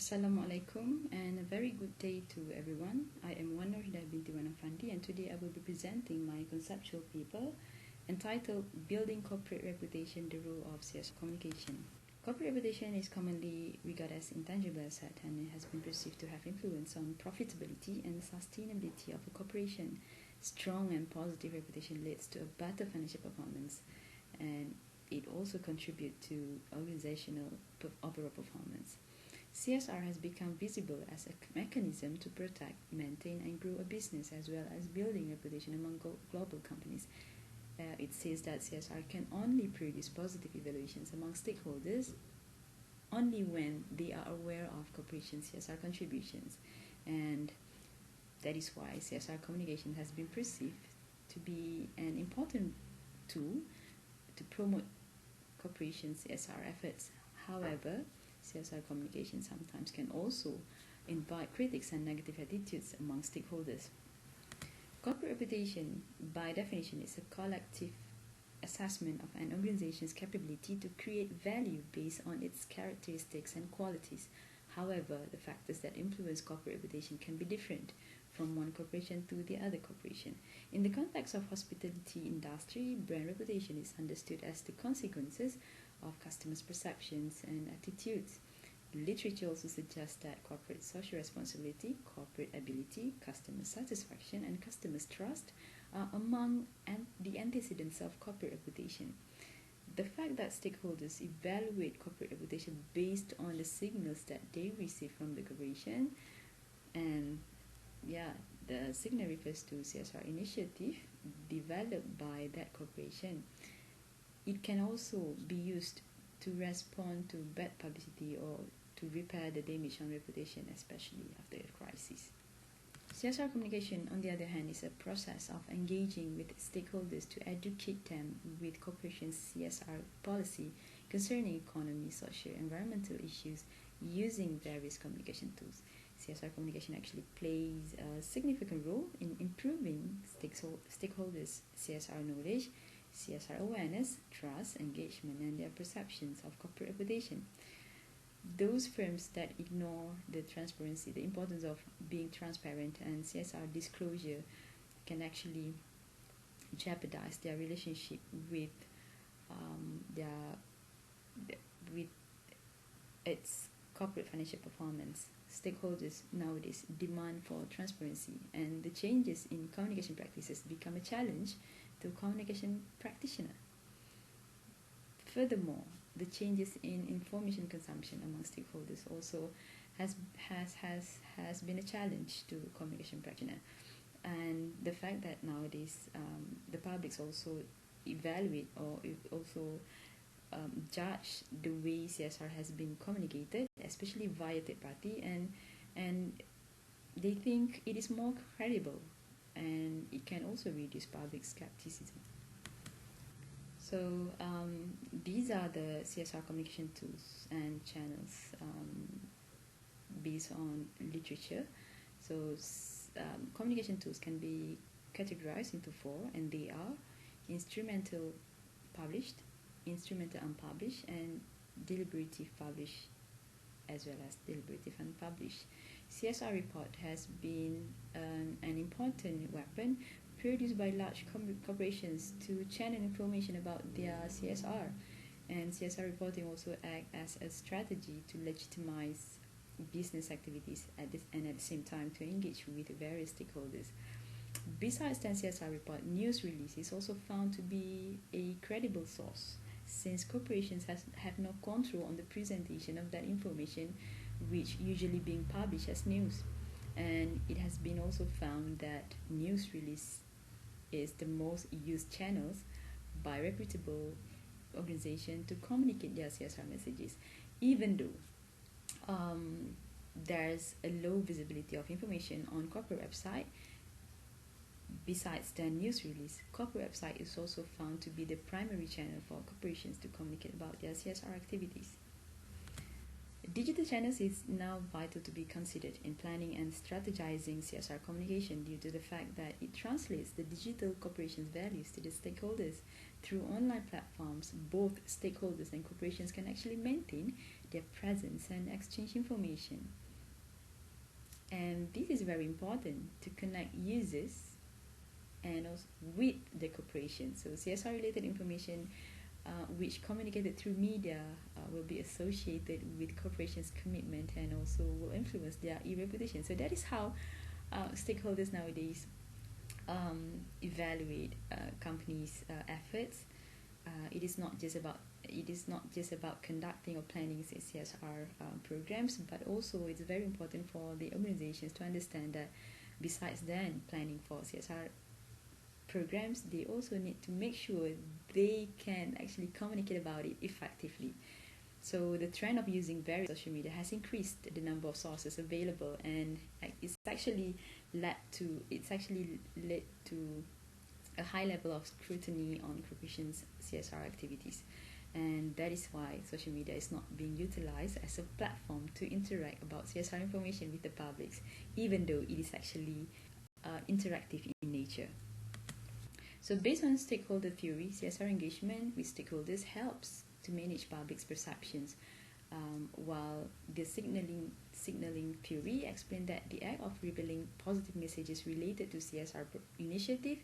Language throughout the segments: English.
Assalamualaikum and a very good day to everyone. I am Hidayah Wan Afandi, and today I will be presenting my conceptual paper entitled Building Corporate Reputation, the Role of CSR Communication. Corporate reputation is commonly regarded as intangible asset, and it has been perceived to have influence on profitability and sustainability of a corporation. Strong and positive reputation leads to a better financial performance, and it also contributes to organizational overall performance. CSR has become visible as a mechanism to protect, maintain, and grow a business, as well as building reputation among global companies. It says that CSR can only produce positive evaluations among stakeholders only when they are aware of corporation CSR contributions, and that is why CSR communication has been perceived to be an important tool to promote corporation CSR efforts. However, CSR communication sometimes can also invite critics and negative attitudes among stakeholders. Corporate reputation, by definition, is a collective assessment of an organization's capability to create value based on its characteristics and qualities. However, the factors that influence corporate reputation can be different from one corporation to the other corporation. In the context of hospitality industry, brand reputation is understood as the consequences of customers' perceptions and attitudes. Literature also suggests that corporate social responsibility, corporate ability, customer satisfaction, and customers' trust are among the antecedents of corporate reputation. The fact that stakeholders evaluate corporate reputation based on the signals that they receive from the corporation, and the signal refers to CSR initiative developed by that corporation. It can also be used to respond to bad publicity or to repair the damage on reputation, especially after a crisis. CSR communication, on the other hand, is a process of engaging with stakeholders to educate them with corporation's CSR policy concerning economy, social, environmental issues using various communication tools. CSR communication actually plays a significant role in improving stakeholders' CSR knowledge, CSR awareness, trust, engagement, and their perceptions of corporate reputation. Those firms that ignore the transparency, the importance of being transparent and CSR disclosure, can actually jeopardize their relationship with with its corporate financial performance. Stakeholders nowadays demand for transparency, and the changes in communication practices become a challenge to communication practitioner. Furthermore, the changes in information consumption among stakeholders also has been a challenge to communication practitioner, and the fact that nowadays the publics also evaluate or also judge the way CSR has been communicated, especially via third party, and they think it is more credible, and it can also reduce public skepticism. So these are the CSR communication tools and channels based on literature. So communication tools can be categorized into four, and they are instrumental published, instrumental unpublished, and deliberative published, as well as deliberative unpublished. CSR report has been an important weapon produced by large corporations to channel information about their CSR, and CSR reporting also acts as a strategy to legitimize business activities and at the same time to engage with various stakeholders. Besides the CSR report, news release is also found to be a credible source, since corporations have no control on the presentation of that information, which usually being published as news. And it has been also found that news release is the most used channels by reputable organizations to communicate their CSR messages, even though there's a low visibility of information on corporate website. Besides the news release, corporate website is also found to be the primary channel for corporations to communicate about their CSR activities. Digital channels is now vital to be considered in planning and strategizing CSR communication due to the fact that it translates the digital corporation's values to the stakeholders. Through online platforms, both stakeholders and corporations can actually maintain their presence and exchange information. And this is very important to connect users and also with the corporation. So CSR related information which communicated through media will be associated with corporations' commitment and also will influence their e-reputation. So that is how stakeholders nowadays evaluate companies' efforts. It is not just about conducting or planning CSR programs, but also it's very important for the organizations to understand that besides then planning for CSR programs, they also need to make sure they can actually communicate about it effectively. So the trend of using various social media has increased the number of sources available, and it's actually led to a high level of scrutiny on corporations' CSR activities. And that is why social media is not being utilized as a platform to interact about CSR information with the public, even though it is actually interactive in nature. So based on stakeholder theory, CSR engagement with stakeholders helps to manage public's perceptions, while the signaling theory explained that the act of revealing positive messages related to CSR initiative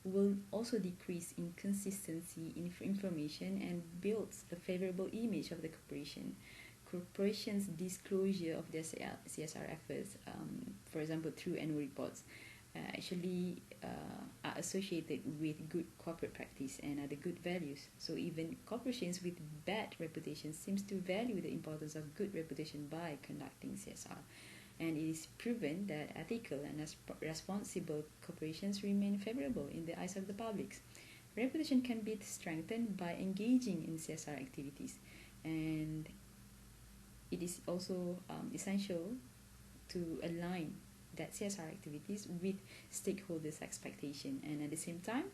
will also decrease inconsistency in information and builds a favorable image of the corporation. Corporations' disclosure of their CSR efforts, for example, through annual reports, actually are associated with good corporate practice and other good values. So even corporations with bad reputation seems to value the importance of good reputation by conducting CSR. And it is proven that ethical and responsible corporations remain favorable in the eyes of the public. Reputation can be strengthened by engaging in CSR activities, and it is also essential to align that CSR activities with stakeholders' expectation, and at the same time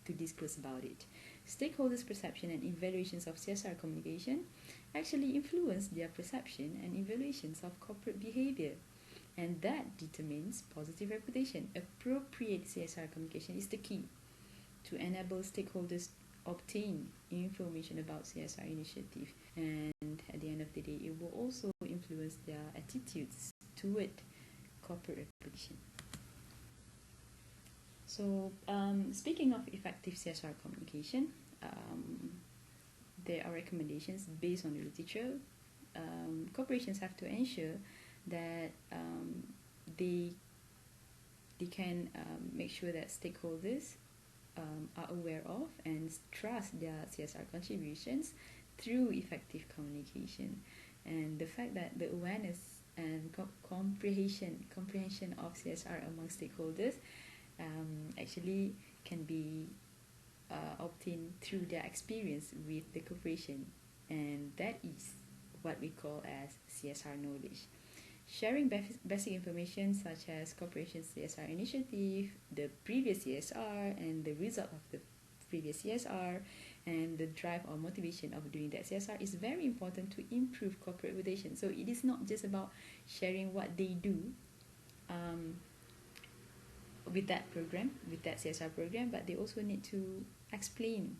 to disclose about it. Stakeholders' perception and evaluations of CSR communication actually influence their perception and evaluations of corporate behavior, and that determines positive reputation. Appropriate CSR communication is the key to enable stakeholders obtain information about CSR initiative, and at the end of the day it will also influence their attitudes toward corporate reputation. So speaking of effective CSR communication, there are recommendations based on the literature. Corporations have to ensure that they can make sure that stakeholders are aware of and trust their CSR contributions through effective communication. And the fact that the awareness and comprehension of CSR among stakeholders actually can be obtained through their experience with the corporation, and that is what we call as CSR knowledge. Sharing basic information such as corporation's CSR initiative, the previous CSR, and the result of the previous CSR, and the drive or motivation of doing that CSR is very important to improve corporate reputation. So it is not just about sharing what they do with that program, with that CSR program, but they also need to explain.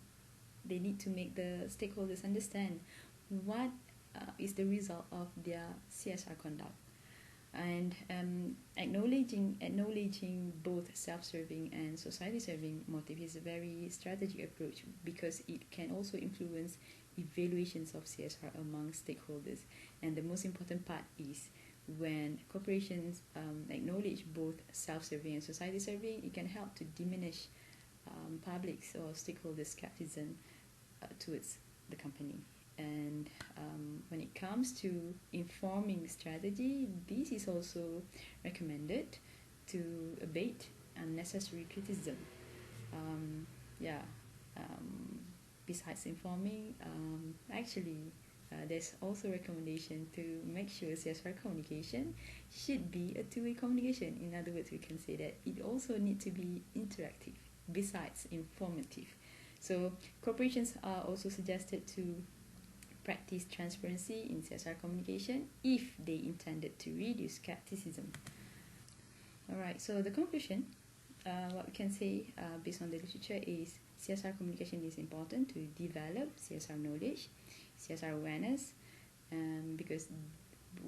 They need to make the stakeholders understand what is the result of their CSR conduct. And acknowledging both self-serving and society-serving motive is a very strategic approach, because it can also influence evaluations of CSR among stakeholders. And the most important part is when corporations acknowledge both self-serving and society-serving, it can help to diminish public's or stakeholders' skepticism towards the company. And when it comes to informing strategy, this is also recommended to abate unnecessary criticism. Besides informing, there's also recommendation to make sure CSR communication should be a two-way communication. In other words, we can say that it also needs to be interactive besides informative. So corporations are also suggested to practice transparency in CSR communication if they intended to reduce skepticism. Alright, so the conclusion, what we can say based on the literature is CSR communication is important to develop CSR knowledge, CSR awareness, because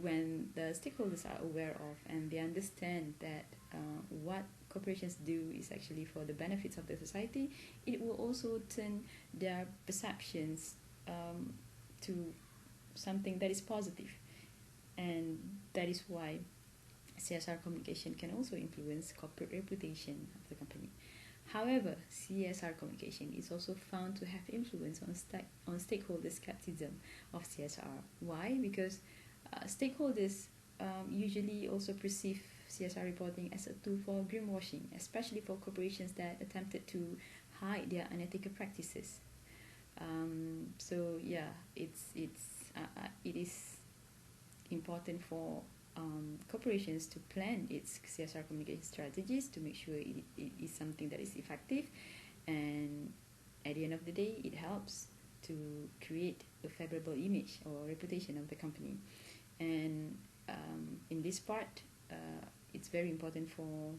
when the stakeholders are aware of and they understand that what corporations do is actually for the benefits of the society, it will also turn their perceptions to something that is positive. And that is why CSR communication can also influence corporate reputation of the company. However, CSR communication is also found to have influence on stakeholder skepticism of CSR. Why? Because stakeholders usually also perceive CSR reporting as a tool for greenwashing, especially for corporations that attempted to hide their unethical practices. So yeah, it is important for corporations to plan its CSR communication strategies to make sure it is something that is effective, and at the end of the day, it helps to create a favorable image or reputation of the company. And in this part, it's very important for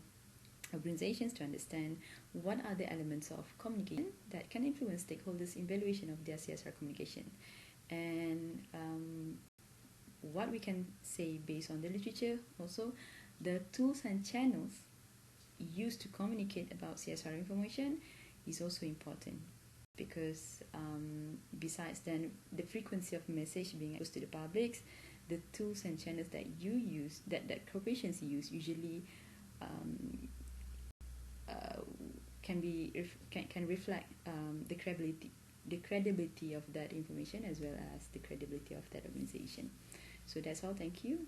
organizations to understand what are the elements of communication that can influence stakeholders' evaluation of their CSR communication. And what we can say based on the literature also, the tools and channels used to communicate about CSR information is also important, because besides then the frequency of message being exposed to the public, the tools and channels that you use, that corporations use, usually can reflect the credibility of that information, as well as the credibility of that organization. So that's all. Thank you.